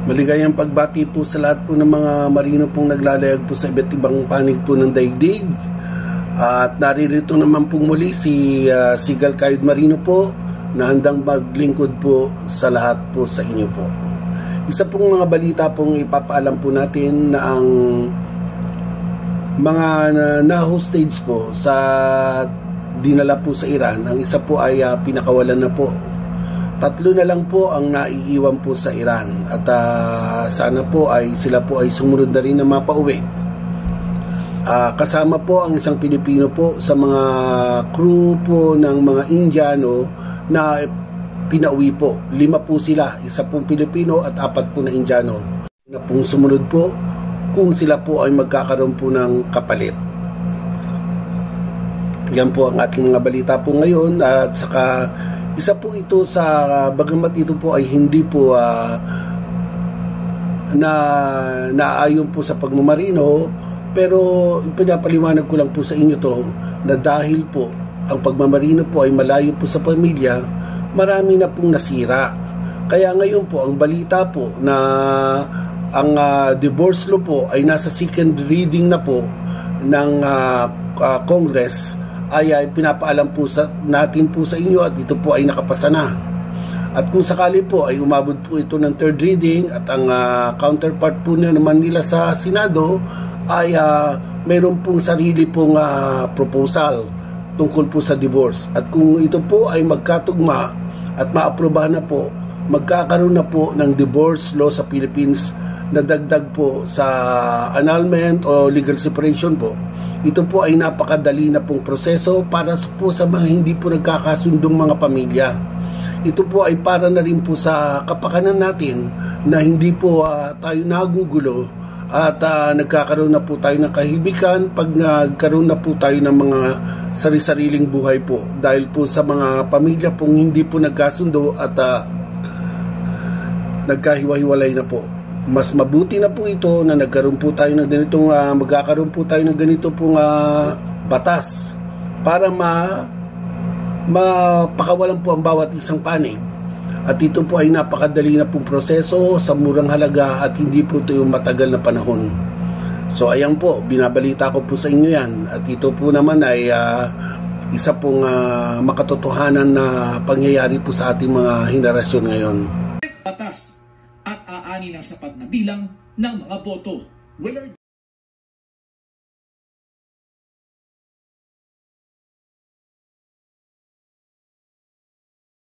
Maligayang pagbati po sa lahat po ng mga marino pong naglalayag po sa iba't ibang panig po ng daigdig. At naririto naman po muli si Sigal Kayod Marino po na handang maglingkod po sa lahat po sa inyo po. Isa pong mga balita pong ipapaalam po natin na ang mga na-hostage po sa dinala po sa Iran, ang isa po ay pinakawalan na po. 3 na lang po ang naiiwan po sa Iran at sana po ay sila po ay sumunod na rin na mapauwi. Kasama po ang isang Pilipino po sa mga crew po ng mga Indiano na pinauwi po. 5 po sila, isa pong Pilipino at 4 po na Indiano na pong sumunod po kung sila po ay magkakaroon po ng kapalit. Yan po ang ating mga balita po ngayon at saka isa po ito sa bagamat ito po ay hindi po naayon po sa pagmamarino, pero pinapaliwanag ko lang po sa inyo to na dahil po ang pagmamarino po ay malayo po sa pamilya, marami na pong nasira. Kaya ngayon po ang balita po na ang divorce law po ay nasa second reading na po ng Congress ay pinapaalam po natin po sa inyo at ito po ay nakapasa na. At kung sakali po ay umabot po ito ng third reading at ang counterpart po naman nila sa Senado ay mayroon pong sarili pong proposal tungkol po sa divorce. At kung ito po ay magkatugma at maaprobahan na po, magkakaroon na po ng divorce law sa Philippines na dagdag po sa annulment o legal separation po. Ito po ay napakadali na pong proseso para po sa mga hindi po nagkakasundong mga pamilya. Ito po ay para na rin po sa kapakanan natin na hindi po tayo nagugulo at nagkakaroon na po tayo ng kahibikan pag nagkaroon na po tayo ng mga sari-sariling buhay po. Dahil po sa mga pamilya pong hindi po nagkasundo at nagkahiwa-hiwalay na po. Mas mabuti na po ito na nagkaroon po tayo ng ganitong magkakaroon po tayo ng ganito pong batas para mapakawalan po ang bawat isang panig. At ito po ay napakadali na pong proseso sa murang halaga at hindi po ito yung matagal na panahon. So ayan po, binabalita ko po sa inyo yan. At ito po naman ay isa pong makatotohanan na pangyayari po sa ating mga henerasyon ngayon. Batas at aani ng sapat na bilang ng mga boto.